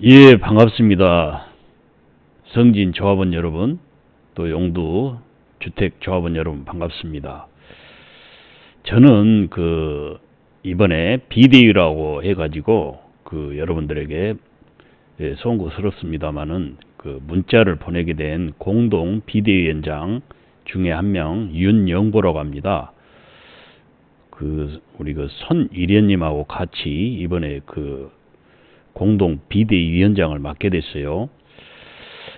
예, 반갑습니다. 성진 조합원 여러분, 또 용두 주택 조합원 여러분 반갑습니다. 저는 이번에 비대위라고 해가지고 여러분들에게 송구스럽습니다만은 문자를 보내게 된 공동 비대위원장 중에 한 명 윤영보라고 합니다. 우리 손일현님하고 같이 이번에 공동 비대위원장을 맡게 됐어요.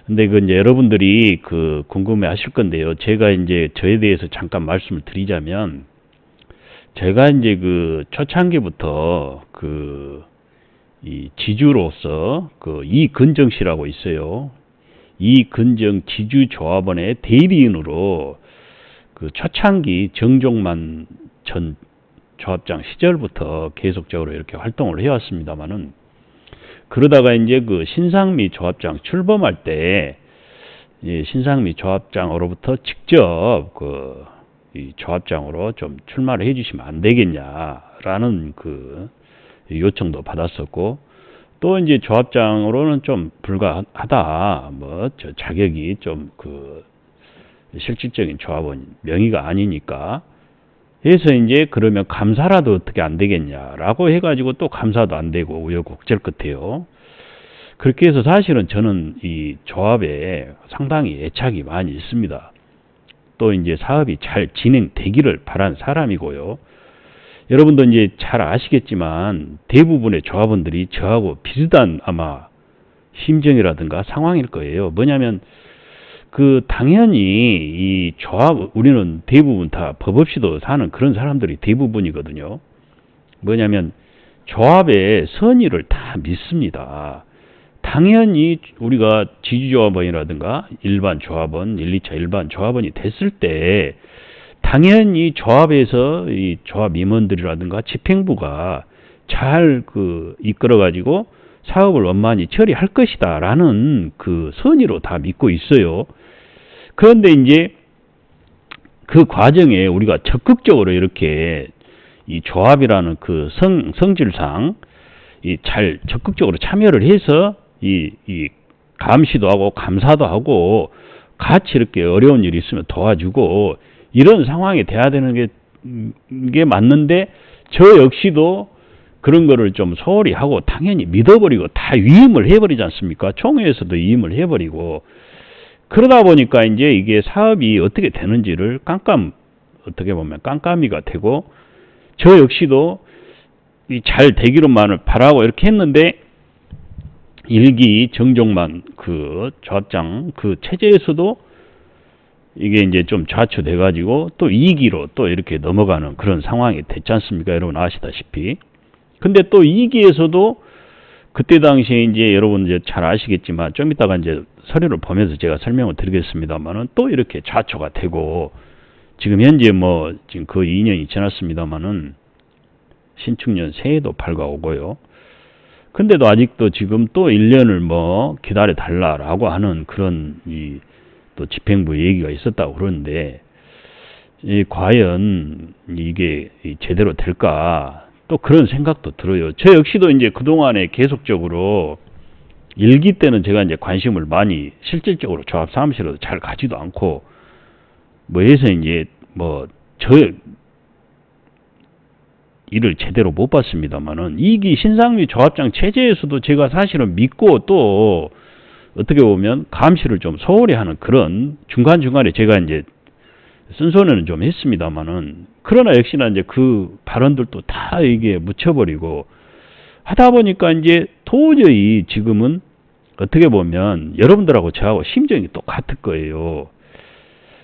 근데 이제 여러분들이 궁금해 하실 건데요. 제가 이제 저에 대해서 잠깐 말씀을 드리자면, 제가 이제 초창기부터 이 지주로서 이근정 씨라고 있어요. 이근정 지주조합원의 대리인으로 초창기 정종만 전 조합장 시절부터 계속적으로 이렇게 활동을 해왔습니다만은, 그러다가 이제 신상미 조합장 출범할 때 신상미 조합장으로부터 직접 이 조합장으로 좀 출마를 해주시면 안 되겠냐라는 요청도 받았었고, 또 이제 조합장으로는 좀 불가하다, 저 자격이 좀 실질적인 조합원 명의가 아니니까 해서 이제 그러면 감사라도 어떻게 안 되겠냐라고 해가지고 또 감사도 안 되고 우여곡절 끝에요. 그렇게 해서 사실은 저는 이 조합에 상당히 애착이 많이 있습니다. 또 이제 사업이 잘 진행되기를 바란 사람이고요. 여러분도 이제 잘 아시겠지만 대부분의 조합원들이 저하고 비슷한 아마 심정이라든가 상황일 거예요. 뭐냐면 당연히 이 조합, 우리는 대부분 다 법 없이도 사는 그런 사람들이 대부분이거든요. 뭐냐면 조합의 선의를 다 믿습니다. 당연히 우리가 지주조합원이라든가 일반 조합원, 1, 2차 일반 조합원이 됐을 때 당연히 조합에서 이 조합 임원들이라든가 집행부가 잘 이끌어가지고 사업을 원만히 처리할 것이다 라는 선의로 다 믿고 있어요. 그런데 이제 과정에 우리가 적극적으로 이렇게 이 조합이라는 성질상 잘 적극적으로 참여를 해서 이 감시도 하고 감사도 하고 같이 이렇게 어려운 일이 있으면 도와주고 이런 상황이 돼야 되는 게 맞는데, 저 역시도 그런 거를 좀 소홀히 하고 당연히 믿어버리고 다 위임을 해버리지 않습니까? 총회에서도 위임을 해버리고, 그러다 보니까 이제 이게 사업이 어떻게 되는지를 어떻게 보면 깜깜이가 되고, 저 역시도 잘 되기로만을 바라고 이렇게 했는데, 일기 정종만 조합장 체제에서도 이게 이제 좀 좌초돼가지고 또 2기로 또 이렇게 넘어가는 그런 상황이 됐지 않습니까? 여러분 아시다시피. 근데 또 2기에서도 그때 당시에 이제 여러분 이제 잘 아시겠지만, 좀 이따가 이제 서류를 보면서 제가 설명을 드리겠습니다만은, 또 이렇게 좌초가 되고, 지금 현재 지금 거의 2년이 지났습니다만은 신축년 새해도 밝아오고요. 근데도 아직도 지금 또 1년을 기다려 달라라고 하는 그런 또 집행부 얘기가 있었다고 그러는데, 과연 이게 제대로 될까? 또 그런 생각도 들어요. 저 역시도 이제 그동안에 계속적으로 1기 때는 제가 이제 관심을 많이 실질적으로 조합 사무실에도 잘 가지도 않고 해서 이제 저 일을 제대로 못 봤습니다만은, 2기 신상미 조합장 체제에서도 제가 사실은 믿고 또 어떻게 보면 감시를 좀 소홀히 하는 그런 중간중간에 제가 이제 쓴소리는 좀 했습니다만은, 그러나 역시나 이제 발언들도 다 이게 묻혀버리고 하다 보니까 이제 도저히 지금은 어떻게 보면 여러분들하고 저하고 심정이 똑같을 거예요.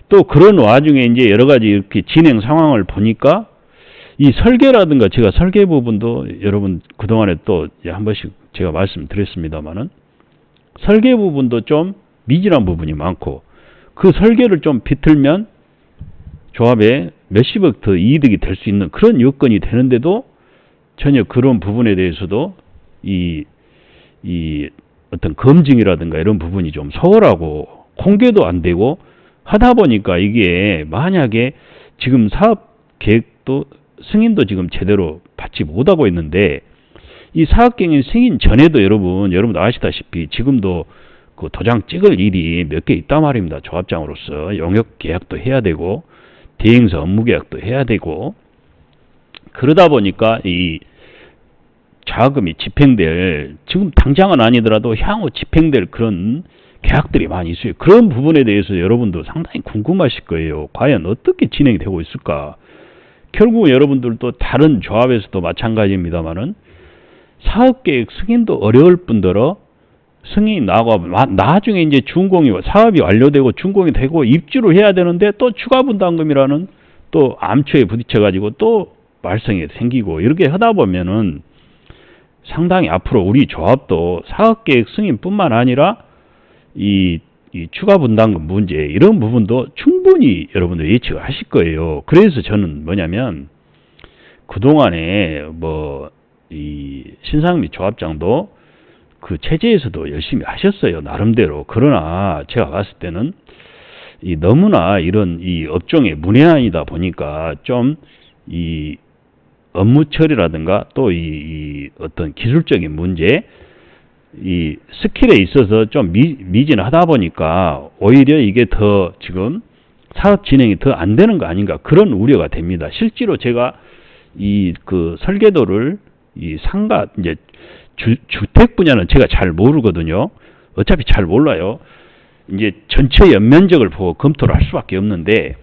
또 그런 와중에 이제 여러 가지 이렇게 진행 상황을 보니까 이 설계라든가, 제가 설계 부분도 여러분 그동안에 또 한 번씩 제가 말씀드렸습니다만은, 설계 부분도 좀 미진한 부분이 많고, 설계를 좀 비틀면 조합에 몇십억 더 이득이 될 수 있는 그런 요건이 되는데도 전혀 그런 부분에 대해서도 이 어떤 검증이라든가 이런 부분이 좀 소홀하고 공개도 안 되고 하다 보니까, 이게 만약에 지금 사업 계획도 승인도 지금 제대로 받지 못하고 있는데, 이 사업계획이 생긴 전에도 여러분도 아시다시피 지금도 그 도장 찍을 일이 몇 개 있단 말입니다. 조합장으로서 용역 계약도 해야 되고 대행사 업무 계약도 해야 되고 그러다 보니까 이 자금이 집행될 지금 당장은 아니더라도 향후 집행될 그런 계약들이 많이 있어요. 그런 부분에 대해서 여러분도 상당히 궁금하실 거예요. 과연 어떻게 진행이 되고 있을까? 결국 여러분들도 다른 조합에서도 마찬가지입니다만은 사업계획 승인도 어려울 뿐더러 승인이 나고 나중에 이제 준공이 사업이 완료되고 준공이 되고 입주를 해야 되는데 또 추가 분담금이라는 또 암초에 부딪혀 가지고 또 말썽이 생기고 이렇게 하다 보면은 상당히 앞으로 우리 조합도 사업계획 승인뿐만 아니라 이 추가 분담금 문제 이런 부분도 충분히 여러분들 예측을 하실 거예요. 그래서 저는 뭐냐면 그동안에 이 신상미 조합장도 그 체제에서도 열심히 하셨어요. 나름대로. 그러나 제가 봤을 때는 이 너무나 이런 이 업종의 문외한이다 보니까 좀 이 업무 처리라든가 또 이 어떤 기술적인 문제 이 스킬에 있어서 좀 미진하다 보니까 오히려 이게 더 지금 사업 진행이 더 안 되는 거 아닌가 그런 우려가 됩니다. 실제로 제가 이 그 설계도를 이 상가 이제 주택 분야는 제가 잘 모르거든요. 어차피 잘 몰라요. 이제 전체 연면적을 보고 검토를 할 수밖에 없는데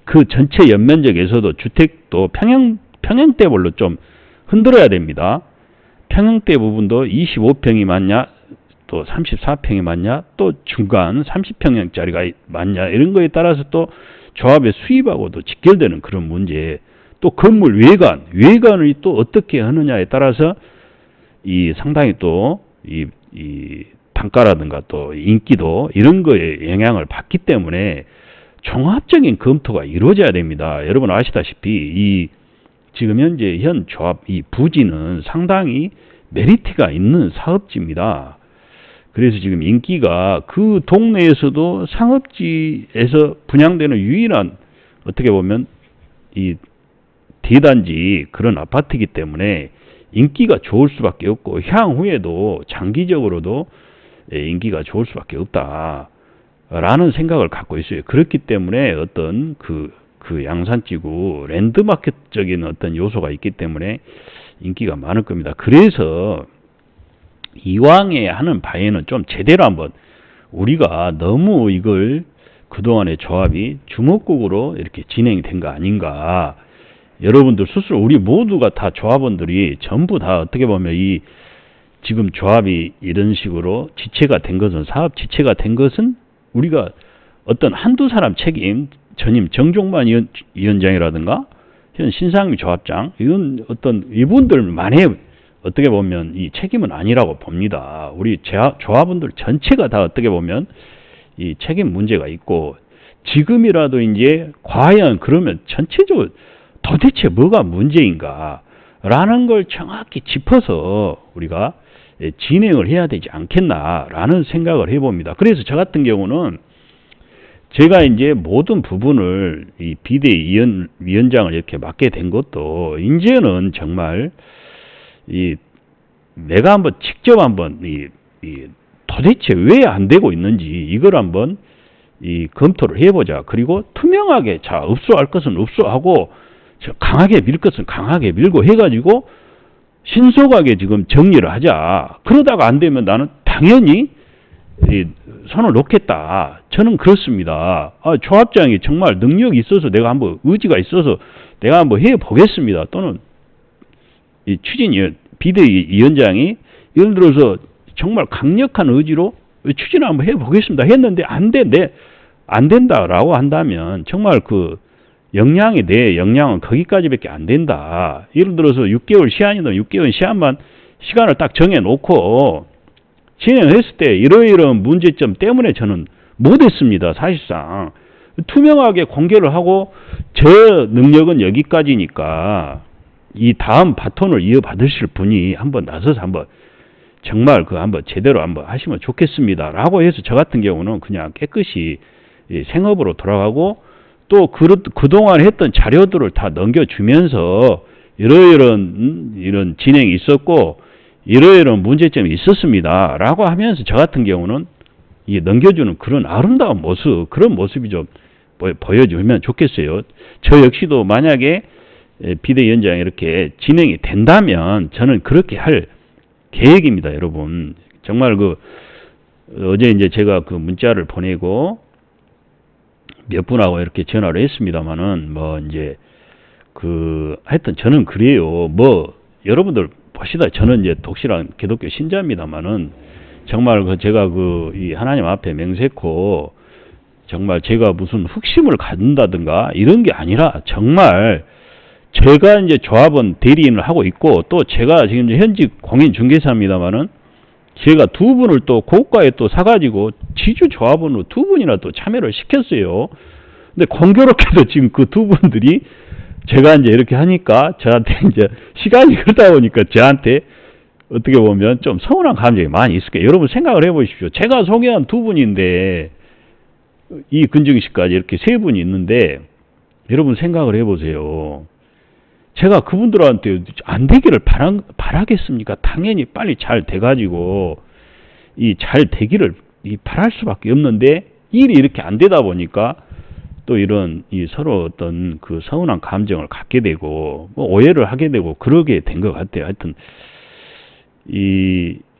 그 전체 연면적에서도 주택도 평형대별로 좀 흔들어야 됩니다. 평형대 부분도 25평이 맞냐, 또 34평이 맞냐, 또 중간 30평형짜리가 맞냐 이런 거에 따라서 또 조합의 수입하고도 직결되는 그런 문제. 또 건물 외관을 또 어떻게 하느냐에 따라서 이 상당히 또 이 단가라든가 또 인기도 이런 거에 영향을 받기 때문에 종합적인 검토가 이루어져야 됩니다. 여러분 아시다시피 이 지금 현재 현 조합 이 부지는 상당히 메리트가 있는 사업지입니다. 그래서 지금 인기가 그 동네에서도 상업지에서 분양되는 유일한 어떻게 보면 이 대단지 그런 아파트이기 때문에 인기가 좋을 수밖에 없고 향후에도 장기적으로도 인기가 좋을 수밖에 없다라는 생각을 갖고 있어요. 그렇기 때문에 어떤 그 양산지구 랜드마켓적인 어떤 요소가 있기 때문에 인기가 많을 겁니다. 그래서 이왕에 하는 바에는 좀 제대로 한번 우리가 너무 이걸 그동안의 조합이 주먹국으로 이렇게 진행이 된 거 아닌가. 여러분들 스스로 우리 모두가 다 조합원들이 전부 다 어떻게 보면 이 지금 조합이 이런 식으로 지체가 된 것은 사업 지체가 된 것은 우리가 어떤 한두 사람 책임 전임 정종만 위원장이라든가 현 신상미 조합장 이건 어떤 이분들만의 어떻게 보면 이 책임은 아니라고 봅니다. 우리 조합원들 전체가 다 어떻게 보면 이 책임 문제가 있고 지금이라도 이제 과연 그러면 전체적으로 도대체 뭐가 문제인가 라는 걸 정확히 짚어서 우리가 진행을 해야 되지 않겠나라는 생각을 해봅니다. 그래서 저 같은 경우는 제가 이제 모든 부분을 이 비대위 위원장을 이렇게 맡게 된 것도 이제는 정말 이 내가 한번 직접 한번 이 도대체 왜 안 되고 있는지 이걸 한번 이 검토를 해보자. 그리고 투명하게 자 읍소할 것은 읍소하고 강하게 밀 것은 강하게 밀고 해가지고 신속하게 지금 정리를 하자. 그러다가 안 되면 나는 당연히 손을 놓겠다. 저는 그렇습니다. 조합장이 정말 능력이 있어서 내가 한번 의지가 있어서 내가 한번 해보겠습니다. 또는 이 비대위원장이 예를 들어서 정말 강력한 의지로 추진을 한번 해보겠습니다. 했는데 안 된다라고 한다면 정말 그 내 역량은 거기까지밖에 안 된다. 예를 들어서 6개월 시한이든 6개월 시한만 시간을 딱 정해놓고 진행했을 때 이러이러한 문제점 때문에 저는 못했습니다. 사실상 투명하게 공개를 하고 저 능력은 여기까지니까 이 다음 바톤을 이어받으실 분이 한번 나서서 한번 정말 한번 제대로 한번 하시면 좋겠습니다라고 해서 저 같은 경우는 그냥 깨끗이 생업으로 돌아가고 또 그동안 했던 자료들을 다 넘겨주면서 이런 진행이 있었고 이러이러한 문제점이 있었습니다 라고 하면서 저 같은 경우는 이 넘겨주는 그런 아름다운 모습, 그런 모습이 좀 보여주면 좋겠어요. 저 역시도 만약에 비대위원장이 이렇게 진행이 된다면 저는 그렇게 할 계획입니다, 여러분. 정말 어제 이제 제가 그 문자를 보내고 몇 분하고 이렇게 전화를 했습니다만은 이제 하여튼 저는 그래요. 여러분들 보시다 저는 이제 독실한 기독교 신자입니다만은 정말 제가 이 하나님 앞에 맹세코 정말 제가 무슨 흑심을 갖는다든가 이런 게 아니라 정말 제가 이제 조합원 대리인을 하고 있고 또 제가 지금 현직 공인중개사입니다만은 제가 두 분을 또 고가에 또 사가지고 지주 조합원으로 두 분이나 또 참여를 시켰어요. 근데 공교롭게도 지금 그 두 분들이 제가 이제 이렇게 하니까 저한테 이제 시간이 그러다 보니까 저한테 어떻게 보면 좀 서운한 감정이 많이 있을 거예요. 여러분 생각을 해보십시오. 제가 소개한 두 분인데 이 근정씨까지 이렇게 세 분이 있는데 여러분 생각을 해보세요. 제가 그분들한테 안 되기를 바라겠습니까? 당연히 빨리 잘 돼가지고 잘 되기를 바랄 수밖에 없는데 일이 이렇게 안 되다 보니까 또 이런 서로 어떤 서운한 감정을 갖게 되고 오해를 하게 되고 그러게 된 것 같아요. 하여튼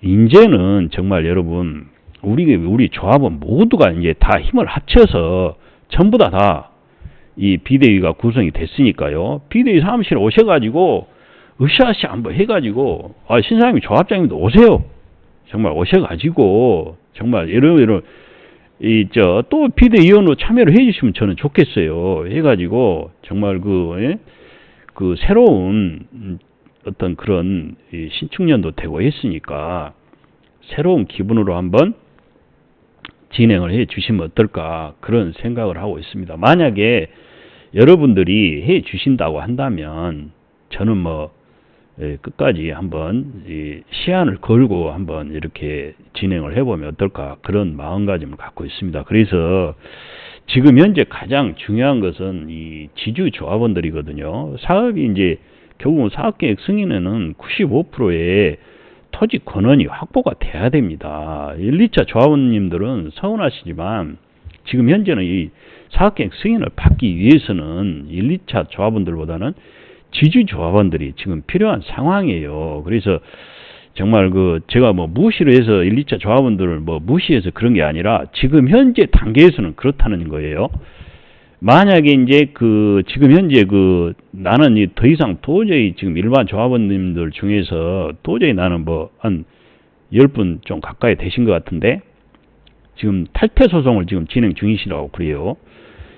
이제는 정말 여러분 우리 조합원 모두가 이제 다 힘을 합쳐서 전부 다 이 비대위가 구성이 됐으니까요. 비대위 사무실에 오셔가지고 으쌰으쌰 한번 해가지고 신사장님 조합장님도 오세요. 정말 오셔가지고 정말 이런 또 비대위원으로 참여를 해주시면 저는 좋겠어요. 해가지고 정말 새로운 어떤 그런 신축년도 되고 했으니까 새로운 기분으로 한번 진행을 해 주시면 어떨까 그런 생각을 하고 있습니다. 만약에 여러분들이 해 주신다고 한다면 저는 끝까지 한번 시한을 걸고 한번 이렇게 진행을 해보면 어떨까 그런 마음가짐을 갖고 있습니다. 그래서 지금 현재 가장 중요한 것은 이 지주 조합원들이거든요. 사업이 이제 결국은 사업계획 승인에는 95%의 토지 권한이 확보가 돼야 됩니다. 1, 2차 조합원님들은 서운하시지만 지금 현재는 이 사업계획 승인을 받기 위해서는 1, 2차 조합원들보다는 지주 조합원들이 지금 필요한 상황이에요. 그래서 정말 제가 무시를 해서 1, 2차 조합원들을 무시해서 그런 게 아니라 지금 현재 단계에서는 그렇다는 거예요. 만약에 이제 지금 현재 나는 더 이상 도저히 지금 일반 조합원님들 중에서 도저히 나는 한 10분 좀 가까이 되신 것 같은데 지금 탈퇴 소송을 지금 진행 중이시라고 그래요.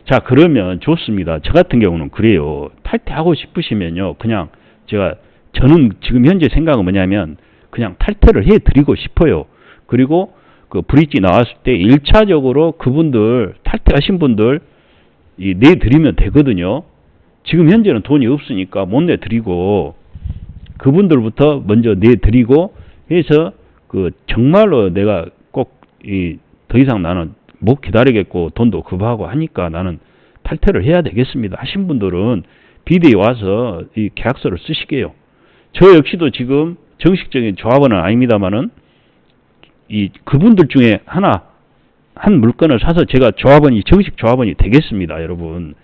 자, 그러면 좋습니다. 저 같은 경우는 그래요. 탈퇴하고 싶으시면요. 그냥 저는 지금 현재 생각은 뭐냐면 그냥 탈퇴를 해 드리고 싶어요. 그리고 브릿지 나왔을 때 1차적으로 그분들 탈퇴하신 분들 내드리면 되거든요. 지금 현재는 돈이 없으니까 못 내드리고 그분들부터 먼저 내드리고 해서 정말로 내가 꼭 더 이상 나는 못 기다리겠고 돈도 급하고 하니까 나는 탈퇴를 해야 되겠습니다 하신 분들은 비대위 와서 이 계약서를 쓰시게요. 저 역시도 지금 정식적인 조합원은 아닙니다만은 그분들 중에 한 물건을 사서 제가 정식 조합원이 되겠습니다, 여러분.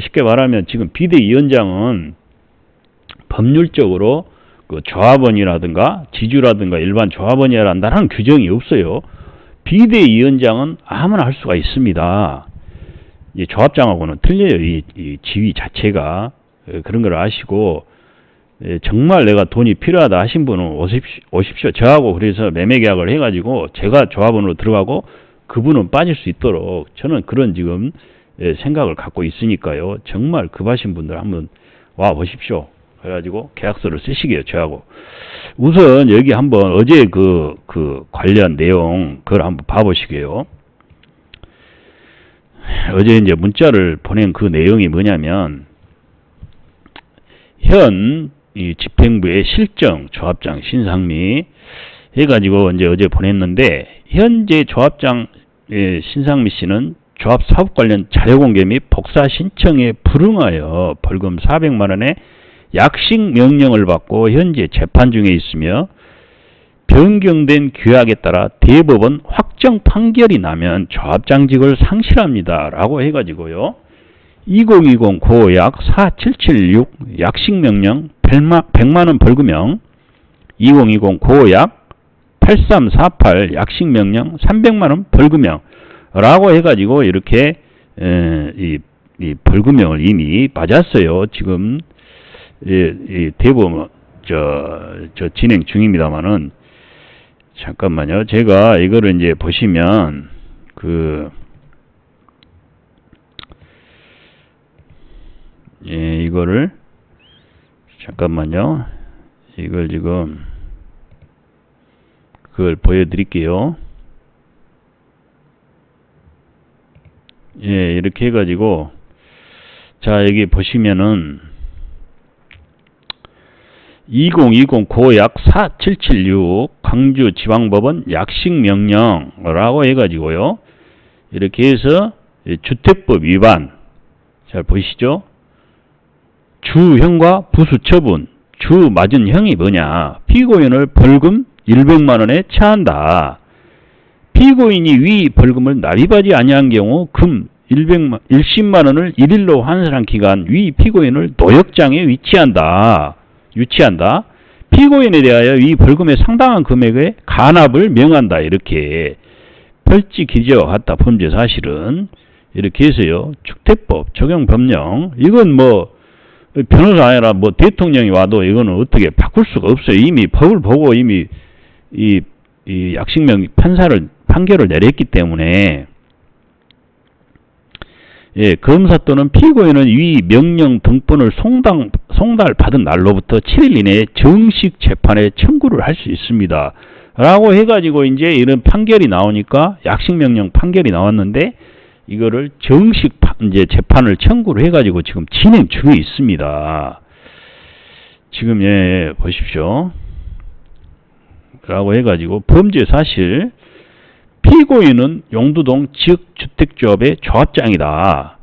쉽게 말하면 지금 비대위원장은 법률적으로 조합원이라든가 지주라든가 일반 조합원이라 한다는 규정이 없어요. 비대위원장은 아무나 할 수가 있습니다. 조합장하고는 틀려요, 이 지위 자체가. 그런 걸 아시고 정말 내가 돈이 필요하다 하신 분은 오십시오. 저하고 그래서 매매 계약을 해가지고 제가 조합원으로 들어가고 그분은 빠질 수 있도록 저는 그런 지금 생각을 갖고 있으니까요. 정말 급하신 분들 한번 와 보십시오. 그래가지고 계약서를 쓰시게요, 저하고. 우선 여기 한번 어제 관련 내용 그걸 한번 봐보시게요. 어제 이제 문자를 보낸 그 내용이 뭐냐면 현 이 집행부의 실정 조합장 신상미 해가지고 이제 어제 보냈는데 현재 조합장 신상미 씨는 조합 사업 관련 자료 공개 및 복사 신청에 불응하여 벌금 400만 원의 약식 명령을 받고 현재 재판 중에 있으며 변경된 규약에 따라 대법원 확정 판결이 나면 조합장직을 상실합니다. 라고 해가지고요. 2020 고약 4776 약식명령 100만원 벌금형, 2020 고약 8348 약식명령 300만원 벌금형 라고 해가지고 이렇게 이 벌금형을 이미 맞았어요. 지금 이 대법원 저 진행 중입니다만은, 잠깐만요. 제가 이거를 이제 보시면 이거를 잠깐만요. 이걸 지금 그걸 보여드릴게요. 이렇게 해가지고, 자, 여기 보시면은 2020 고약 4776 광주지방법원 약식명령이라고 해가지고요. 이렇게 해서 주택법 위반, 잘 보이시죠? 주형과 부수처분, 주 맞은 형이 뭐냐? 피고인을 벌금 100만원에 처한다. 피고인이 위 벌금을 납입하지 아니한 경우 금 10만원을 1일로 환산한 기간 위 피고인을 노역장에 유치한다. 피고인에 대하여 위 벌금의 상당한 금액의 간압을 명한다. 이렇게 별지 기재와 같다. 범죄 사실은 이렇게 해서요. 주택법 적용 법령, 이건 뭐 변호사 아니라 뭐 대통령이 와도 이거는 어떻게 바꿀 수가 없어요. 이미 법을 보고 이미 이 약식명 판결을 내렸기 때문에, 검사 또는 피고인은 위 명령 등본을 송달받은 날로부터 7일 이내에 정식 재판에 청구를 할 수 있습니다. 라고 해가지고 이제 이런 판결이 나오니까, 약식명령 판결이 나왔는데 이거를 정식 이제 재판을 청구를 해가지고 지금 진행 중에 있습니다. 지금 보십시오. 라고 해가지고 범죄 사실, 피고인은 용두동 지역주택조합의 조합장이다.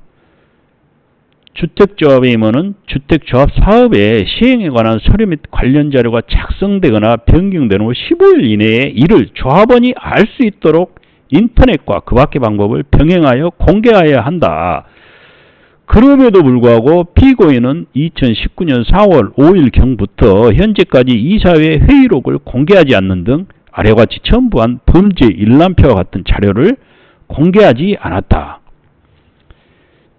주택조합이면은 주택조합 사업의 시행에 관한 서류 및 관련 자료가 작성되거나 변경된 후 15일 이내에 이를 조합원이 알 수 있도록 인터넷과 그 밖의 방법을 병행하여 공개하여야 한다. 그럼에도 불구하고 피고인은 2019년 4월 5일경부터 현재까지 이사회 회의록을 공개하지 않는 등 아래와 같이 첨부한 범죄 일람표와 같은 자료를 공개하지 않았다.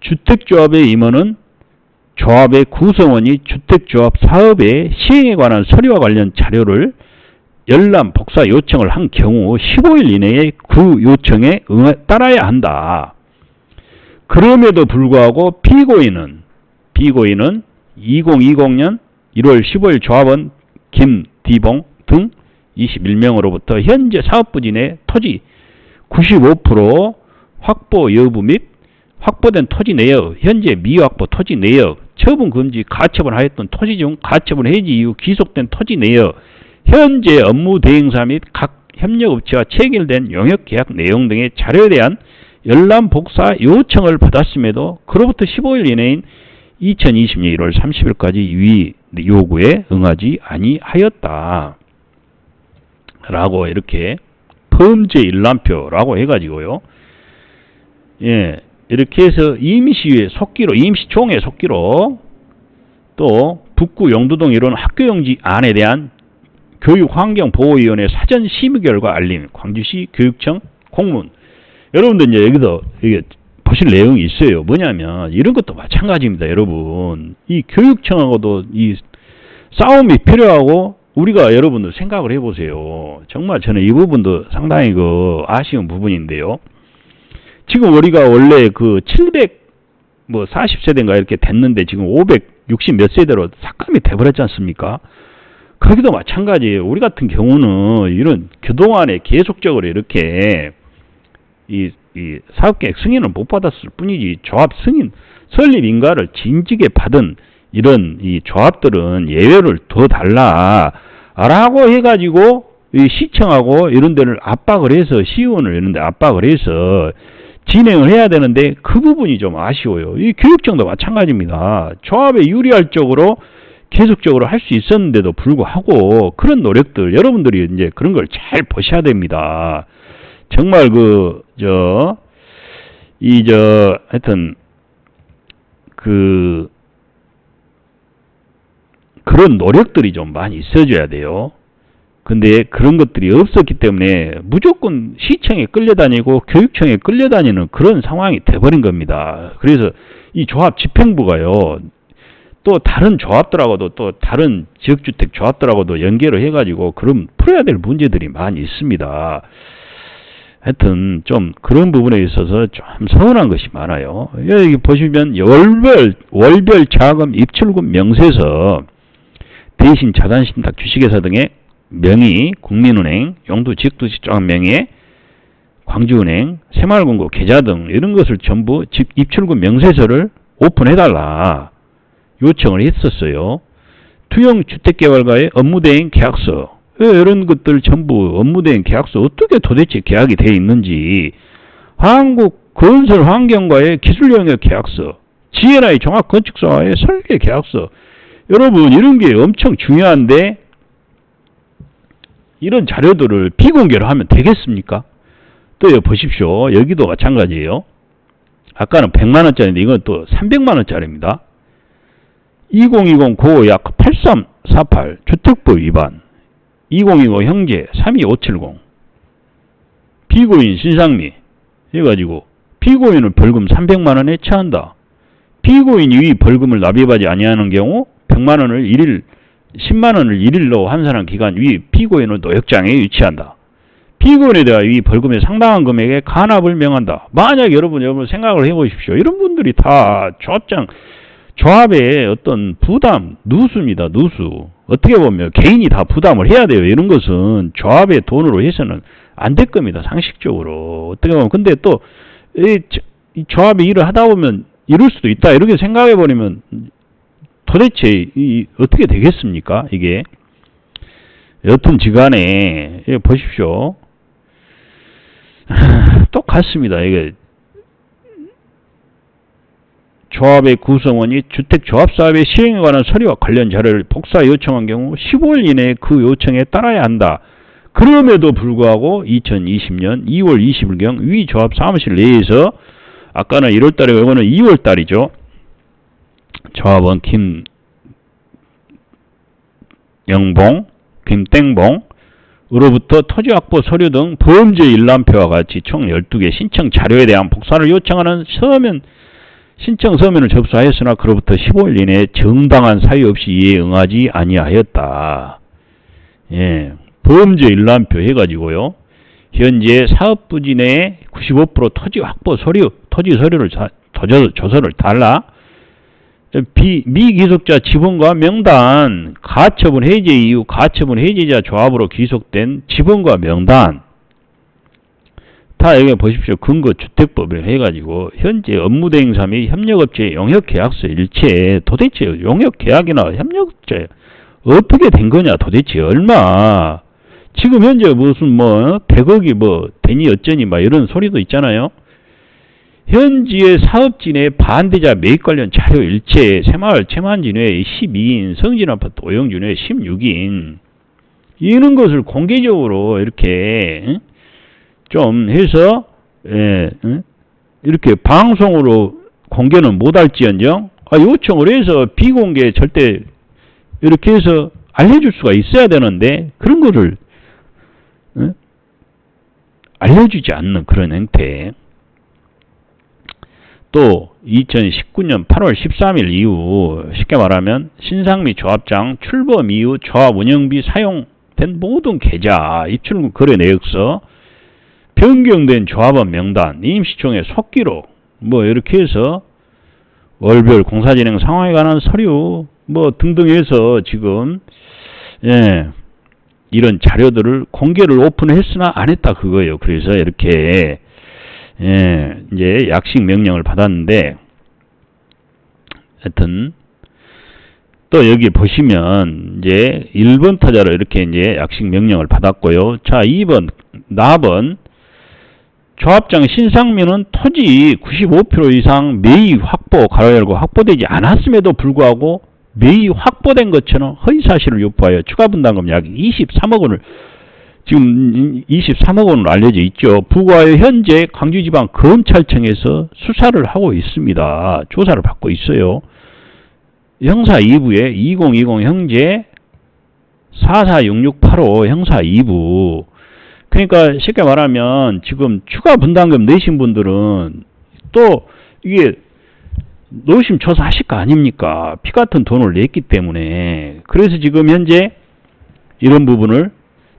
주택조합의 임원은 조합의 구성원이 주택조합 사업의 시행에 관한 서류와 관련 자료를 열람 복사 요청을 한 경우 15일 이내에 그 요청에 따라야 한다. 그럼에도 불구하고 피고인은 2020년 1월 15일 조합원 김디봉 등 21명으로부터 현재 사업부진의 토지 95% 확보 여부 및 확보된 토지 내역, 현재 미확보 토지 내역, 처분 금지 가처분 하였던 토지 중 가처분 해지 이후 귀속된 토지 내역, 현재 업무 대행사 및 각 협력업체와 체결된 용역계약 내용 등의 자료에 대한 열람 복사 요청을 받았음에도 그로부터 15일 이내인 2020년 1월 30일까지 위 요구에 응하지 아니하였다. 라고 이렇게 범죄 일람표라고 해가지고요. 이렇게 해서 임시의 속기로, 임시총회 속기로, 또 북구 용두동 이론 학교용지 안에 대한 교육환경보호위원회 사전 심의 결과 알림, 광주시 교육청 공문. 여러분들 이제 여기서 이게 보실 내용이 있어요. 뭐냐면 이런 것도 마찬가지입니다. 여러분, 이 교육청하고도 이 싸움이 필요하고, 우리가 여러분들 생각을 해보세요. 정말 저는 이 부분도 상당히 아쉬운 부분인데요. 지금 우리가 원래 740세대인가 이렇게 됐는데 지금 560 몇 세대로 삭감이 돼버렸지 않습니까? 거기도 마찬가지예요. 우리 같은 경우는 이런 그동안에 계속적으로 이렇게 이 사업계획 승인을 못 받았을 뿐이지, 조합 승인 설립 인가를 진지게 받은 이런 이 조합들은 예외를 더 달라라고 해가지고 이 시청하고 이런 데를 압박을 해서, 시의원을 이런 데 압박을 해서 진행을 해야 되는데 그 부분이 좀 아쉬워요. 이 교육청도 마찬가지입니다. 조합에 유리할 쪽으로 계속적으로 할 수 있었는데도 불구하고 그런 노력들 여러분들이 이제 그런 걸 잘 보셔야 됩니다. 정말 하여튼 그런 노력들이 좀 많이 있어줘야 돼요. 근데 그런 것들이 없었기 때문에 무조건 시청에 끌려다니고 교육청에 끌려다니는 그런 상황이 돼버린 겁니다. 그래서 이 조합 집행부가요, 또 다른 조합들하고도 또 다른 지역주택 조합들하고도 연계를 해가지고 그럼 풀어야 될 문제들이 많이 있습니다. 하여튼 좀 그런 부분에 있어서 좀 서운한 것이 많아요. 여기 보시면 월별 자금 입출금 명세서 대신 자산신탁 주식회사 등의 명의, 국민은행, 용도 지역도시조합 명의, 광주은행, 새마을금고 계좌 등 이런 것을 전부 입출금 명세서를 오픈해달라 요청을 했었어요. 투영주택개발과의 업무대행 계약서, 이런 것들 전부 업무대행 계약서 어떻게 도대체 계약이 되어 있는지, 한국건설환경과의 기술영역 계약서, GNI 종합건축사와의 설계 계약서, 여러분 이런 게 엄청 중요한데 이런 자료들을 비공개로 하면 되겠습니까? 또 보십시오. 여기도 마찬가지예요. 아까는 100만원짜리인데 이건 또 300만원짜리입니다. 2020-95약 8348 주택법 위반, 2020 형제 32570 피고인 신상미 해가지고 피고인을 벌금 300만원에 처한다. 피고인이 이 벌금을 납입하지 아니하는 경우 100만원을 1일 10만원을 1일로 환산한 기간 위 피고인을 노역장에 유치한다. 피고인에 대하여 이 벌금의 상당한 금액에 간합을 명한다. 만약 여러분 생각을 해보십시오. 이런 분들이 다 조합의 어떤 부담, 누수입니다. 누수. 어떻게 보면 개인이 다 부담을 해야 돼요. 이런 것은 조합의 돈으로 해서는 안 될 겁니다. 상식적으로. 어떻게 보면. 근데 또 이 조합이 일을 하다 보면 이럴 수도 있다. 이렇게 생각해 버리면 도대체 어떻게 되겠습니까? 이게. 여튼 지간에 보십시오. 똑같습니다. 이게 조합의 구성원이 주택조합사업의 시행에 관한 서류와 관련 자료를 복사 요청한 경우 15일 이내에 그 요청에 따라야 한다. 그럼에도 불구하고 2020년 2월 20일경 위 조합 사무실 내에서, 아까는 1월달이고 이거는 2월달이죠. 조합원 김영봉, 김땡봉 으로부터 토지 확보 서류 등 범죄 일람표와 같이 총 12개 신청 자료에 대한 복사를 요청하는 신청 서면을 접수하였으나 그로부터 15일 이내에 정당한 사유 없이 이에 응하지 아니하였다. 예, 범죄 일람표 해가지고요. 현재 사업부지 내에 95% 토지 확보 서류, 토지 서류를 조서를 달라. 미기속자 지분과 명단, 가처분 해제 이후 가처분 해제자 조합으로 귀속된 지분과 명단, 다 여기 보십시오. 근거주택법을 해가지고 현재 업무대행사 및 협력업체의 용역계약서 일체, 도대체 용역계약이나 협력업체 어떻게 된 거냐, 도대체 얼마, 지금 현재 무슨 100억이 되니 어쩌니 이런 소리도 있잖아요. 현지의 사업진의 반대자 매입 관련 자료 일체, 새마을 최만진회 12인, 성진아파트 오영준회 16인, 이런 것을 공개적으로 이렇게 좀 해서 이렇게 방송으로 공개는 못할지언정 요청을 해서 비공개 절대 이렇게 해서 알려줄 수가 있어야 되는데 그런 거를 알려주지 않는 그런 행태. 또 2019년 8월 13일 이후, 쉽게 말하면 신상미 조합장 출범 이후 조합 운영비 사용된 모든 계좌, 입출금 거래 내역서, 변경된 조합원 명단, 임시총회 속기록 이렇게 해서 월별 공사진행 상황에 관한 서류 등등 해서 지금 이런 자료들을 공개를 오픈했으나 안 했다 그거예요. 그래서 이렇게 이제 약식 명령을 받았는데, 하여튼 또 여기 보시면 이제 1번 타자로 이렇게 이제 약식 명령을 받았고요. 자, 2번 나번 조합장 신상민은 토지 95% 이상 매입 확보 가로 열고 확보되지 않았음에도 불구하고 매입 확보된 것처럼 허위사실을 유포하여 추가 분담금 약 23억 원을 지금 23억 원으로 알려져 있죠. 부과하여 현재 광주지방검찰청에서 수사를 하고 있습니다. 조사를 받고 있어요. 형사 2부에 2020 형제 446685 형사 2부. 그러니까 쉽게 말하면 지금 추가 분담금 내신 분들은 또 이게 노심 초사하실 거 아닙니까? 피 같은 돈을 냈기 때문에. 그래서 지금 현재 이런 부분을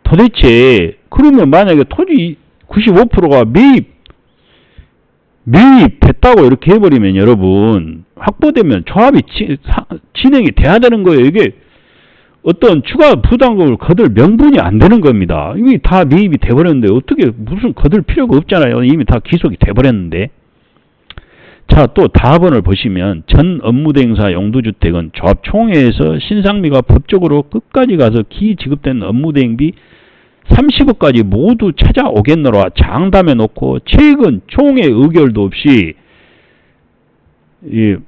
도대체 그러면 만약에 토지 95%가 매입됐다고 이렇게 해버리면 여러분 확보되면 조합이 진행이 돼야 되는 거예요. 이게 어떤 추가 부담금을 거둘 명분이 안 되는 겁니다. 이미 다 매입이 돼버렸는데 어떻게 무슨 거둘 필요가 없잖아요. 이미 다 기속이 돼버렸는데. 자, 또 다음번을 보시면 전 업무대행사 용도주택은 조합총회에서 신상미가 법적으로 끝까지 가서 기지급된 업무대행비 30억까지 모두 찾아오겠노라 장담해 놓고 최근 총회 의결도 없이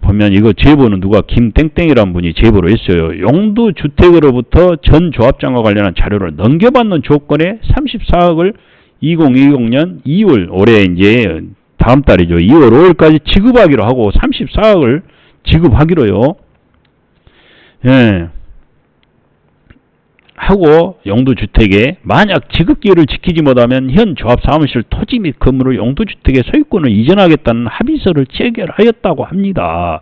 보면 이거 제보는 누가 김땡땡이라는 분이 제보를 했어요. 용도주택으로부터 전 조합장과 관련한 자료를 넘겨받는 조건에 34억을 2020년 2월 올해 이제 다음 달이죠. 2월 5일까지 지급하기로 하고 34억을 지급하기로요. 예. 하고 용도주택에 만약 지급기일을 지키지 못하면 현 조합사무실 토지 및 건물을 용도주택의 소유권을 이전하겠다는 합의서를 체결하였다고 합니다.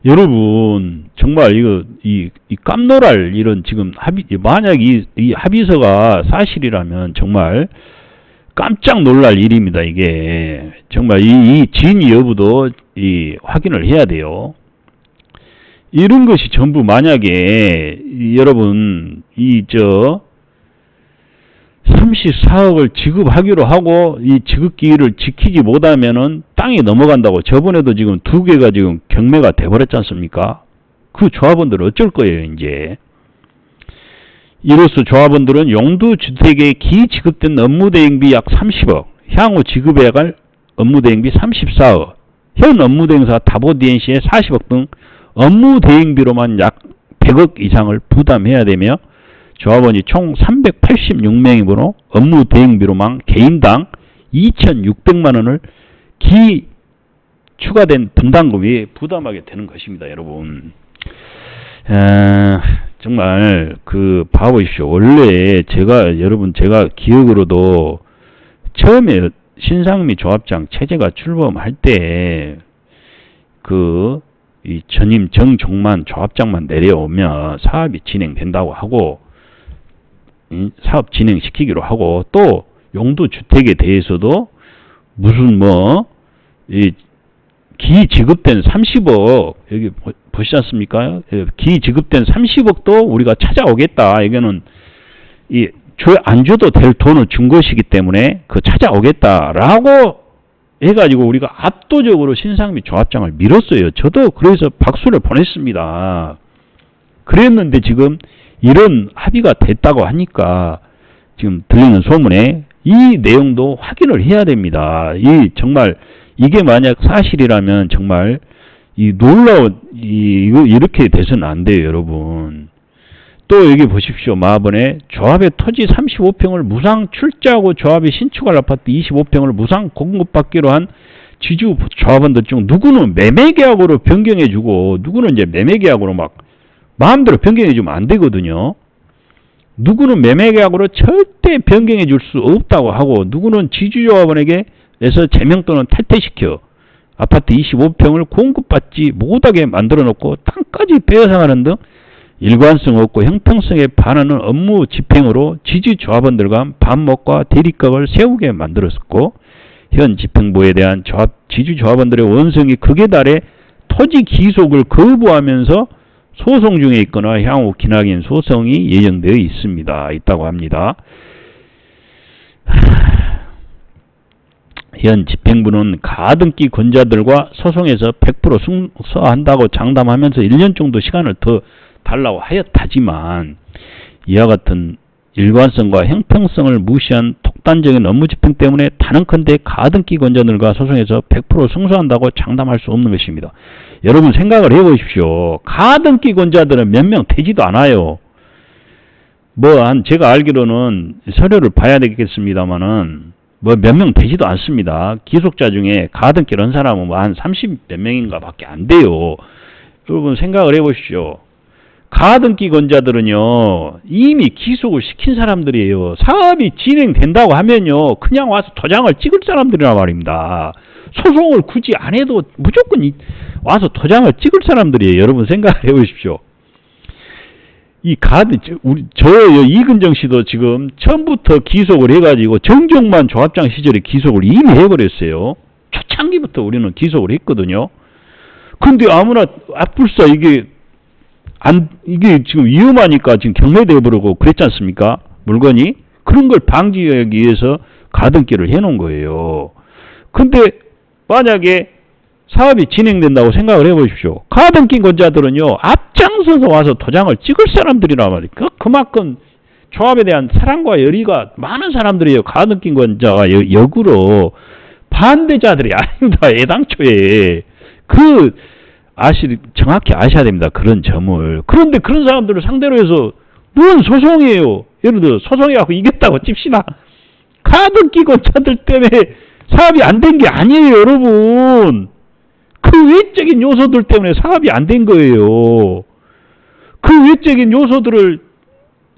여러분 정말 이거 이 깜놀할 이런 지금 만약 이 합의서가 사실이라면 정말 깜짝 놀랄 일입니다. 이게 정말 이 진위 여부도 확인을 해야 돼요. 이런 것이 전부 만약에 여러분 34억을 지급하기로 하고 이 지급기일을 지키지 못하면은 땅이 넘어간다고 저번에도 지금 2개가 지금 경매가 돼버렸지 않습니까? 그 조합원들은 어쩔 거예요 이제. 이로써 조합원들은 용도주택에 기지급된 업무대행비 약 30억, 향후 지급해야 할 업무대행비 34억, 현 업무대행사 다보DNC의 40억 등 업무대행비로만 약 100억 이상을 부담해야 되며 조합원이 총 386명이므로 업무대행비로만 개인당 2,600만원을 추가된 분담금이 부담하게 되는 것입니다. 여러분 정말 봐보십시오. 원래 제가 기억으로도 처음에 신상미 조합장 체제가 출범할 때 이 전임 정종만 조합장만 내려오면 사업이 진행된다고 하고 사업 진행시키기로 하고 또 용도주택에 대해서도 무슨 기지급된 30억 여기 보시지 않습니까? 기지급된 30억도 우리가 찾아오겠다. 이거는 안 줘도 될 돈을 준 것이기 때문에 찾아오겠다라고 해가지고 우리가 압도적으로 신상미 조합장을 밀었어요. 저도 그래서 박수를 보냈습니다. 그랬는데 지금 이런 합의가 됐다고 하니까 지금 들리는 소문에 이 내용도 확인을 해야 됩니다. 정말 이게 만약 사실이라면 정말 놀라운 이렇게 돼서는 안 돼요, 여러분. 또 여기 보십시오. 마하번에 조합의 토지 35평을 무상 출자하고 조합이 신축할 아파트 25평을 무상 공급받기로 한 지주 조합원들 중 누구는 매매계약으로 변경해주고 누구는 이제 매매계약으로 막 마음대로 변경해주면 안 되거든요. 누구는 매매계약으로 절대 변경해줄 수 없다고 하고 누구는 지주조합원에게서 제명 또는 탈퇴시켜 아파트 25평을 공급받지 못하게 만들어 놓고 땅까지 빼앗아가는 등 일관성 없고 형평성에 반하는 업무 집행으로 지주조합원들과 반목과 대립각을 세우게 만들었고 현 집행부에 대한 지주조합원들의 원성이 극에 달해 토지 기속을 거부하면서 소송 중에 있거나 향후 기나긴 소송이 예정되어 있다고 합니다. 현 집행부는 가등기 권자들과 소송에서 100% 승소한다고 장담하면서 1년 정도 시간을 더 달라고 하였다지만 이와 같은 일관성과 형평성을 무시한 극단적인 업무 집행 때문에 단언컨대 가등기 권자들과 소송에서 100% 승소한다고 장담할 수 없는 것입니다. 여러분 생각을 해보십시오. 가등기 권자들은 몇 명 되지도 않아요. 제가 알기로는 서류를 봐야 되겠습니다만은 몇 명 되지도 않습니다. 기속자 중에 가등기를 한 사람은 한 30몇 명인가 밖에 안 돼요. 여러분 생각을 해보십시오. 가등기 권자들은요 이미 기속을 시킨 사람들이에요. 사업이 진행된다고 하면요 그냥 와서 도장을 찍을 사람들이란 말입니다. 소송을 굳이 안 해도 무조건 와서 도장을 찍을 사람들이에요. 여러분 생각을 해보십시오. 이근정 씨도 지금 처음부터 기속을 해가지고 정종만 조합장 시절에 기속을 이미 해버렸어요. 초창기부터 우리는 기속을 했거든요. 근데 아무나 앞불사 이게 지금 위험하니까 지금 경매돼 버리고 그랬지 않습니까? 물건이 그런 걸 방지하기 위해서 가등기를 해놓은 거예요. 근데 만약에 사업이 진행된다고 생각을 해보십시오. 가등기 권자들은요 앞장서서 와서 도장을 찍을 사람들이란 말이에요. 그만큼 조합에 대한 사랑과 열의가 많은 사람들이에요. 가등기 권자가 역으로 반대자들이 아닙니다. 애당초에 정확히 아셔야 됩니다. 그런 점을. 그런데 그런 사람들을 상대로 해서 무슨 소송이에요. 예를 들어 소송해갖고 이겼다고 찝시다. 가등기 권자들 때문에 사업이 안 된 게 아니에요. 여러분. 그 외적인 요소들 때문에 사업이 안 된 거예요. 그 외적인 요소들을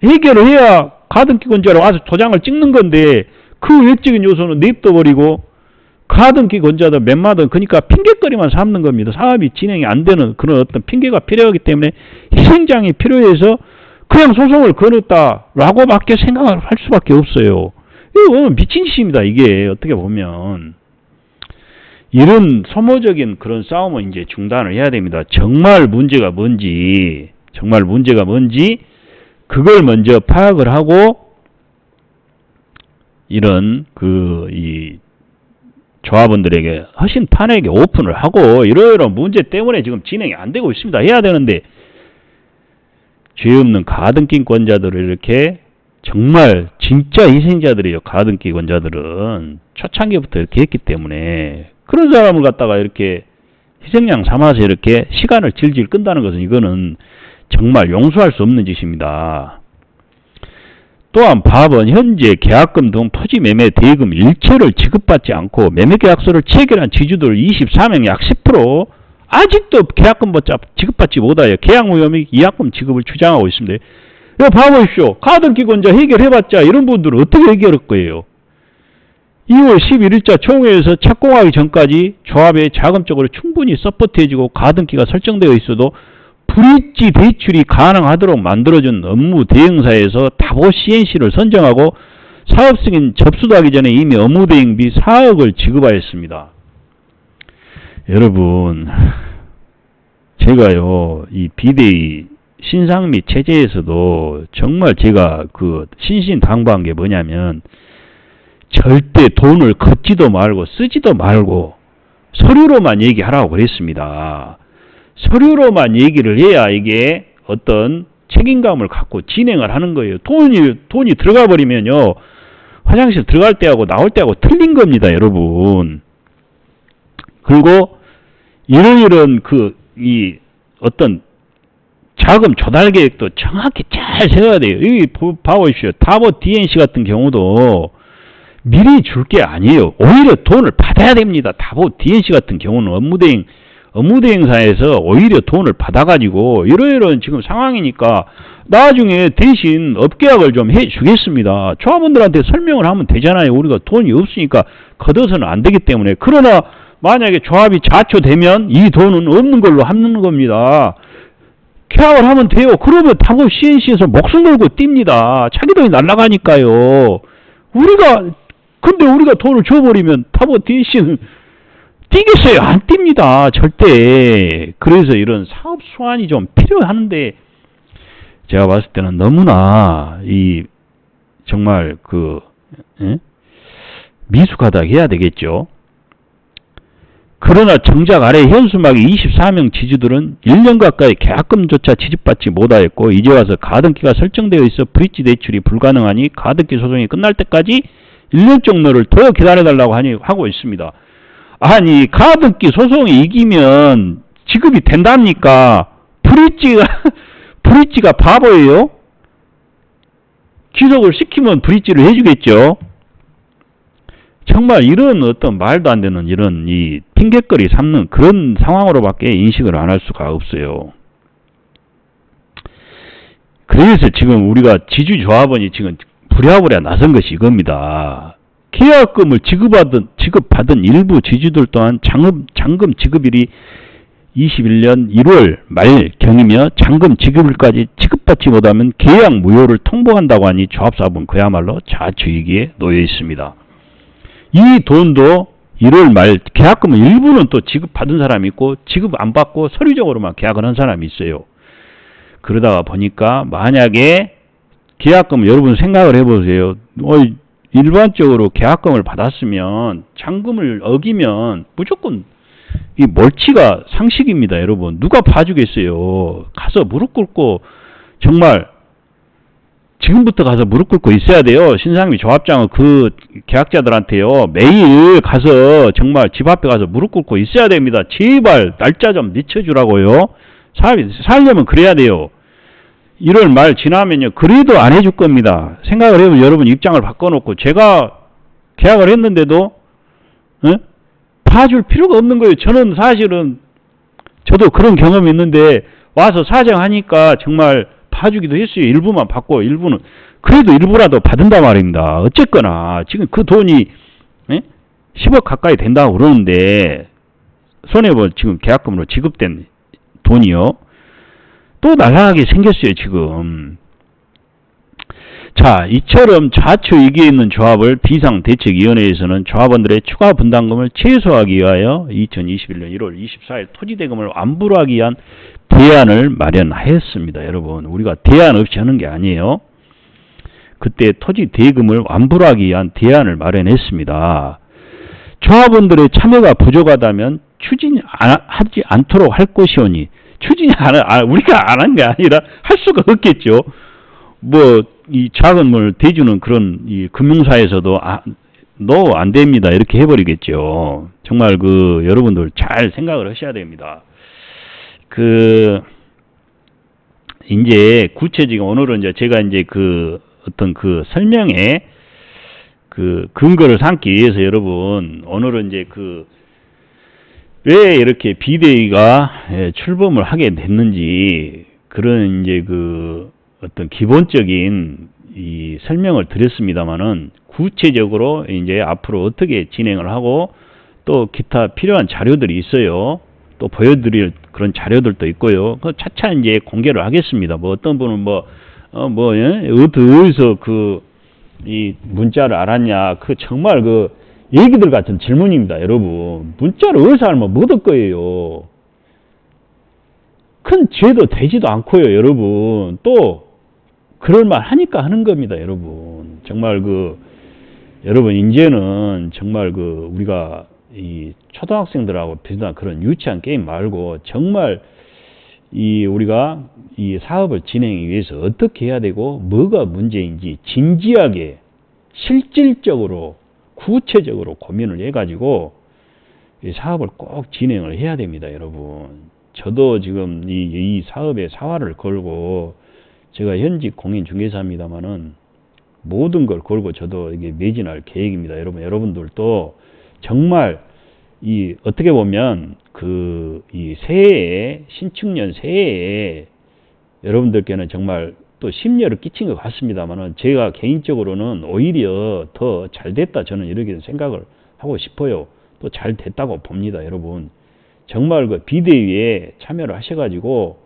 해결을 해야 가등기 권자로 와서 도장을 찍는 건데 그 외적인 요소는 냅둬버리고 가등기 권자들 몇마든 그러니까 핑계거리만 삼는 겁니다. 사업이 진행이 안 되는 그런 어떤 핑계가 필요하기 때문에 희생장이 필요해서 그냥 소송을 걸었다라고밖에 생각을 할 수밖에 없어요. 이거 미친 짓입니다. 이게 어떻게 보면. 이런 소모적인 그런 싸움은 이제 중단을 해야 됩니다. 정말 문제가 뭔지 그걸 먼저 파악을 하고 이런 이 조합원들에게 허심탄회하게 오픈을 하고 이러이러한 문제 때문에 지금 진행이 안 되고 있습니다. 해야 되는데 죄 없는 가등기 권자들을 이렇게 정말 진짜 희생자들이에요. 가등기 권자들은 초창기부터 이렇게 했기 때문에 그런 사람을 갖다가 이렇게 희생양 삼아서 이렇게 시간을 질질 끈다는 것은 이거는 정말 용서할 수 없는 짓입니다. 또한 파업은 현재 계약금 등 토지 매매 대금 일체를 지급받지 않고 매매계약서를 체결한 지주들 24명 약 10% 아직도 계약금 지급받지 못하여 계약무효 이약금 지급을 주장하고 있습니다. 이거 봐보십시오. 가등기 권자 해결해봤자 이런 분들은 어떻게 해결할 거예요? 2월 11일자 총회에서 착공하기 전까지 조합에 자금적으로 충분히 서포트해주고 가등기가 설정되어 있어도 브릿지 대출이 가능하도록 만들어준 업무 대행사에서 다보 CNC를 선정하고 사업 승인 접수도 하기 전에 이미 업무 대행비 4억을 지급하였습니다. 여러분, 제가요, 이 비대위 신상 및 체제에서도 정말 제가 신신당부한 게 뭐냐면 절대 돈을 걷지도 말고 쓰지도 말고 서류로만 얘기하라고 그랬습니다. 서류로만 얘기를 해야 이게 어떤 책임감을 갖고 진행을 하는 거예요. 돈이 들어가 버리면요. 화장실 들어갈 때하고 나올 때하고 틀린 겁니다, 여러분. 그리고 이런 어떤 자금 조달 계획도 정확히 잘 세워야 돼요. 여기 봐보십시오. 다보 DNC 같은 경우도 미리 줄 게 아니에요. 오히려 돈을 받아야 됩니다. 다보 DNC 같은 경우는 업무대행사에서 오히려 돈을 받아가지고 이러이러한 지금 상황이니까 나중에 대신 업계약을 좀 해주겠습니다. 조합원들한테 설명을 하면 되잖아요. 우리가 돈이 없으니까 걷어서는 안 되기 때문에. 그러나 만약에 조합이 자초되면 이 돈은 없는 걸로 하는 겁니다. 계약을 하면 돼요. 그러면 다보 CNC에서 목숨 걸고 뜁니다. 자기 돈이 날아가니까요. 근데 우리가 돈을 줘버리면 다보 DNC는 뛰겠어요? 안 뜁니다. 절대. 그래서 이런 사업 수완이 좀 필요한데 제가 봤을 때는 너무나 정말 미숙하다 해야 되겠죠. 그러나 정작 아래 현수막의 24명 지주들은 1년 가까이 계약금조차 지급받지 못하였고 이제 와서 가등기가 설정되어 있어 브릿지 대출이 불가능하니 가등기 소송이 끝날 때까지 1년 정도를 더 기다려달라고 하고 있습니다. 아니, 가등기 소송이 이기면 지급이 된답니까? 브릿지가 바보예요? 기속을 시키면 브릿지를 해주겠죠? 정말 이런 어떤 말도 안 되는 이런 이 핑계거리 삼는 그런 상황으로밖에 인식을 안 할 수가 없어요. 그래서 지금 우리가 지주조합원이 지금 부랴부랴 나선 것이 이겁니다. 계약금을 지급받은 일부 지주들 또한 잔금 지급일이 21년 1월 말경이며 잔금 지급일까지 지급받지 못하면 계약 무효를 통보한다고 하니 조합사업은 그야말로 자초위기에 놓여 있습니다. 이 돈도 1월 말 계약금은 일부는 또 지급받은 사람이 있고 지급 안 받고 서류적으로만 계약을 한 사람이 있어요. 그러다가 보니까 만약에 계약금을 여러분 생각을 해보세요. 일반적으로 계약금을 받았으면 잔금을 어기면 무조건 이 멀치가 상식입니다, 여러분. 누가 봐주겠어요. 가서 무릎 꿇고 정말 지금부터 가서 무릎 꿇고 있어야 돼요. 신상미 조합장은 그 계약자들한테요. 매일 가서 정말 집 앞에 가서 무릎 꿇고 있어야 됩니다. 제발 날짜 좀 늦춰주라고요. 살려면 그래야 돼요. 1월 말 지나면요. 그래도 안 해줄 겁니다. 생각을 해보면 여러분 입장을 바꿔놓고 제가 계약을 했는데도 봐줄 필요가 없는 거예요. 저는 사실은 저도 그런 경험이 있는데 와서 사정하니까 정말 봐주기도 했어요. 일부만 받고 일부는 그래도 일부라도 받은단 말입니다. 어쨌거나 지금 그 돈이 10억 가까이 된다고 그러는데 손해볼 지금 계약금으로 지급된 돈이요. 또 날아가게 생겼어요. 지금. 자, 이처럼 자초위기에 있는 조합을 비상대책위원회에서는 조합원들의 추가 분담금을 최소화하기 위하여 2021년 1월 24일 토지대금을 완불하기 위한 대안을 마련하였습니다. 여러분, 우리가 대안 없이 하는 게 아니에요. 그때 토지대금을 완불하기 위한 대안을 마련했습니다. 조합원들의 참여가 부족하다면 추진하지 않도록 할 것이오니 우리가 안 한 게 아니라 할 수가 없겠죠. 이 자금을 대주는 그런 이 금융사에서도 안 됩니다. 이렇게 해버리겠죠. 정말 여러분들 잘 생각을 하셔야 됩니다. 이제 구체적인 오늘은 이제 제가 이제 어떤 설명에 근거를 삼기 위해서 여러분 오늘은 이제 왜 이렇게 비대위가 출범을 하게 됐는지 그런 이제 어떤 기본적인 이 설명을 드렸습니다만은 구체적으로 이제 앞으로 어떻게 진행을 하고 또 기타 필요한 자료들이 있어요. 또 보여드릴 그런 자료들도 있고요. 차차 이제 공개를 하겠습니다. 어떤 분은 어디서 이 문자를 알았냐. 정말 얘기들 같은 질문입니다, 여러분. 문자를 어디서 알면 못 얻을 거예요. 큰 죄도 되지도 않고요, 여러분. 또 그럴만 하니까 하는 겁니다, 여러분. 정말 여러분 이제는 정말 우리가 이 초등학생들하고 비슷한 그런 유치한 게임 말고 정말 우리가 이 사업을 진행하기 위해서 어떻게 해야 되고 뭐가 문제인지 진지하게 실질적으로 구체적으로 고민을 해가지고 이 사업을 꼭 진행을 해야 됩니다, 여러분. 저도 지금 이 사업에 사활을 걸고 제가 현직 공인중개사입니다만은 모든 걸 걸고 저도 이게 매진할 계획입니다. 여러분들도 정말 어떻게 보면 이 새해에 신축년 새해에 여러분들께는 정말 또 심려를 끼친 것 같습니다만은 제가 개인적으로는 오히려 더 잘 됐다 저는 이렇게 생각을 하고 싶어요. 또 잘 됐다고 봅니다, 여러분. 정말 비대위에 참여를 하셔가지고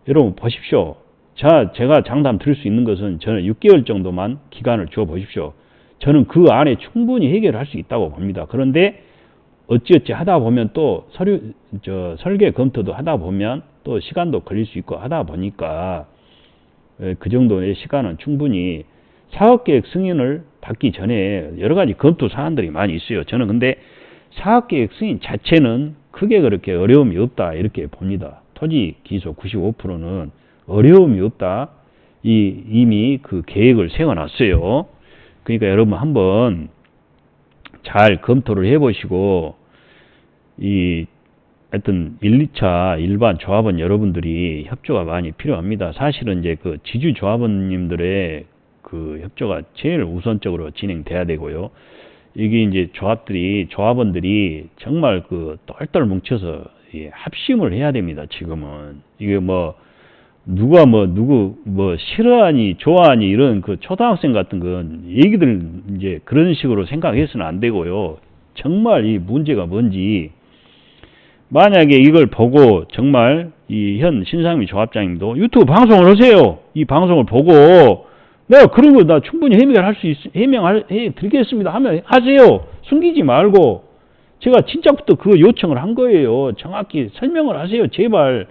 여러분 보십시오. 제가 장담 드릴 수 있는 것은 저는 6개월 정도만 기간을 주어 보십시오. 저는 그 안에 충분히 해결할 수 있다고 봅니다. 그런데 어찌어찌 하다 보면 또 설계 검토도 하다 보면 또 시간도 걸릴 수 있고 하다 보니까 그 정도의 시간은 충분히 사업계획 승인을 받기 전에 여러 가지 검토 사안들이 많이 있어요. 저는 근데 사업계획 승인 자체는 크게 그렇게 어려움이 없다 이렇게 봅니다. 토지 기소 95%는 어려움이 없다. 이미 계획을 세워놨어요. 그러니까 여러분 한번 잘 검토를 해보시고 하여튼 1, 2차 일반 조합원 여러분들이 협조가 많이 필요합니다. 사실은 이제 그 지주 조합원님들의 그 협조가 제일 우선적으로 진행돼야 되고요. 이게 이제 조합원들이 정말 그 똘똘 뭉쳐서 합심을 해야 됩니다. 지금은 이게 누가 누구 싫어하니 좋아하니 이런 그 초등학생 같은 건 얘기들 이제 그런 식으로 생각해서는 안 되고요. 정말 이 문제가 뭔지 만약에 이걸 보고 정말 이 현 신상미 조합장님도 유튜브 방송을 하세요. 이 방송을 보고 내가 그런 거 나 충분히 해명해 드리겠습니다 하면 하세요. 숨기지 말고 제가 진짜부터 그 요청을 한 거예요. 정확히 설명을 하세요. 제발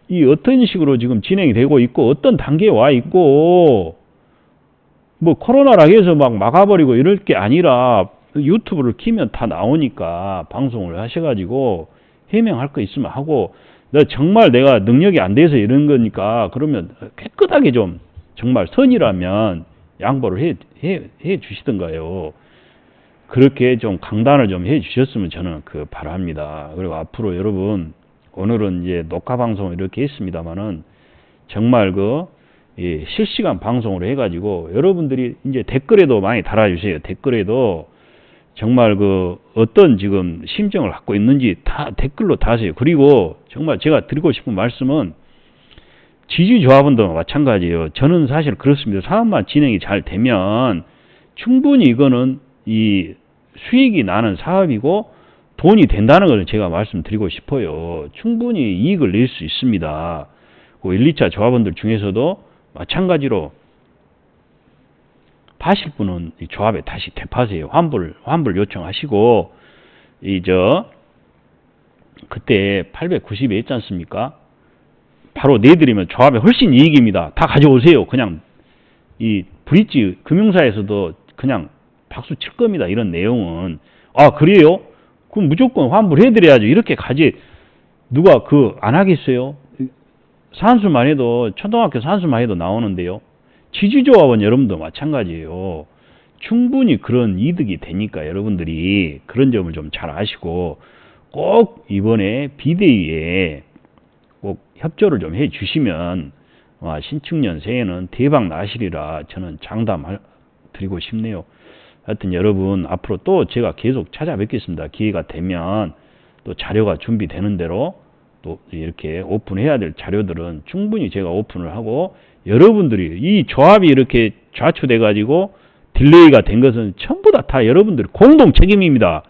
이 어떤 식으로 지금 진행이 되고 있고 어떤 단계에 와 있고 코로나라 해서 막 막아버리고 이럴 게 아니라 유튜브를 키면 다 나오니까 방송을 하셔가지고 해명할 거 있으면 하고 정말 내가 능력이 안 돼서 이런 거니까 그러면 깨끗하게 좀 정말 선이라면 양보를 해 주시던가요. 그렇게 좀 강단을 좀 해 주셨으면 저는 바랍니다. 그리고 앞으로 여러분 오늘은 이제 녹화 방송을 이렇게 했습니다만은 정말 실시간 방송으로 해가지고 여러분들이 이제 댓글에도 많이 달아주세요. 댓글에도 정말 어떤 지금 심정을 갖고 있는지 다 댓글로 다세요. 그리고 정말 제가 드리고 싶은 말씀은 지주조합원도 마찬가지예요. 저는 사실 그렇습니다. 사업만 진행이 잘 되면 충분히 이거는 이 수익이 나는 사업이고 돈이 된다는 걸 제가 말씀드리고 싶어요. 충분히 이익을 낼 수 있습니다. 1, 2차 조합원들 중에서도 마찬가지로 파실 분은 이 조합에 다시 되파세요. 환불 요청하시고 그때 890에 있지 않습니까? 바로 내드리면 조합에 훨씬 이익입니다. 다 가져오세요. 그냥 이 브릿지 금융사에서도 그냥 박수 칠 겁니다. 이런 내용은. 아 그래요? 그럼 무조건 환불해드려야죠. 이렇게 가지 누가 안 하겠어요? 산수만 해도 초등학교 산수만 해도 나오는데요. 지주조합원 여러분도 마찬가지예요. 충분히 그런 이득이 되니까 여러분들이 그런 점을 좀 잘 아시고 꼭 이번에 비대위에 꼭 협조를 좀 해주시면 신축년 새해는 대박 나시리라 저는 장담 드리고 싶네요. 하여튼 여러분 앞으로 또 제가 계속 찾아뵙겠습니다. 기회가 되면 또 자료가 준비되는 대로 또 이렇게 오픈해야 될 자료들은 충분히 제가 오픈을 하고 여러분들이 이 조합이 이렇게 좌초돼 가지고 딜레이가 된 것은 전부 다 여러분들의 공동 책임입니다.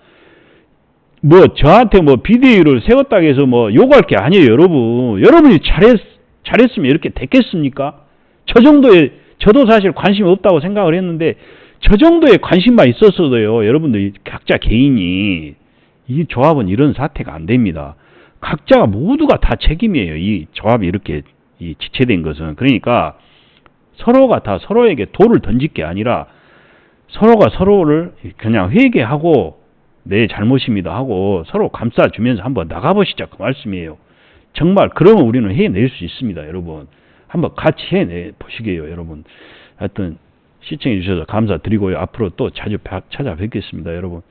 저한테 비대위를 세웠다고 해서 요구할 게 아니에요. 여러분이 잘했으면 이렇게 됐겠습니까? 저도 사실 관심이 없다고 생각을 했는데 저 정도의 관심만 있었어도요. 여러분들이 각자 개인이 이 조합은 이런 사태가 안 됩니다. 각자가 모두가 다 책임이에요. 이 조합이 이렇게 지체된 것은. 그러니까 서로가 다 서로에게 돌을 던질 게 아니라 서로가 서로를 그냥 회개하고 내 잘못입니다 하고 서로 감싸주면서 한번 나가보시자 그 말씀이에요. 정말 그러면 우리는 해낼 수 있습니다. 여러분 한번 같이 해내보시게요. 여러분 하여튼 시청해 주셔서 감사드리고요. 앞으로 또 자주 찾아뵙겠습니다. 여러분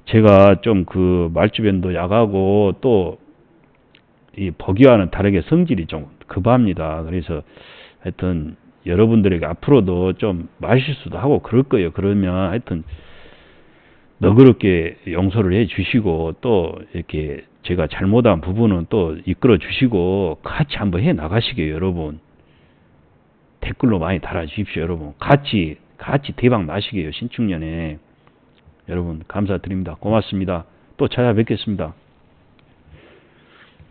제가 좀 말주변도 약하고 또 이 보기와는 다르게 성질이 좀 급합니다. 그래서 하여튼 여러분들에게 앞으로도 좀 말실수도 하고 그럴 거예요. 그러면 하여튼 너그럽게 용서를 해 주시고 또 이렇게 제가 잘못한 부분은 또 이끌어 주시고 같이 한번 해 나가시게요. 여러분 댓글로 많이 달아 주십시오. 여러분 같이 대박 나시게요. 신축년에 여러분 감사드립니다. 고맙습니다. 또 찾아뵙겠습니다.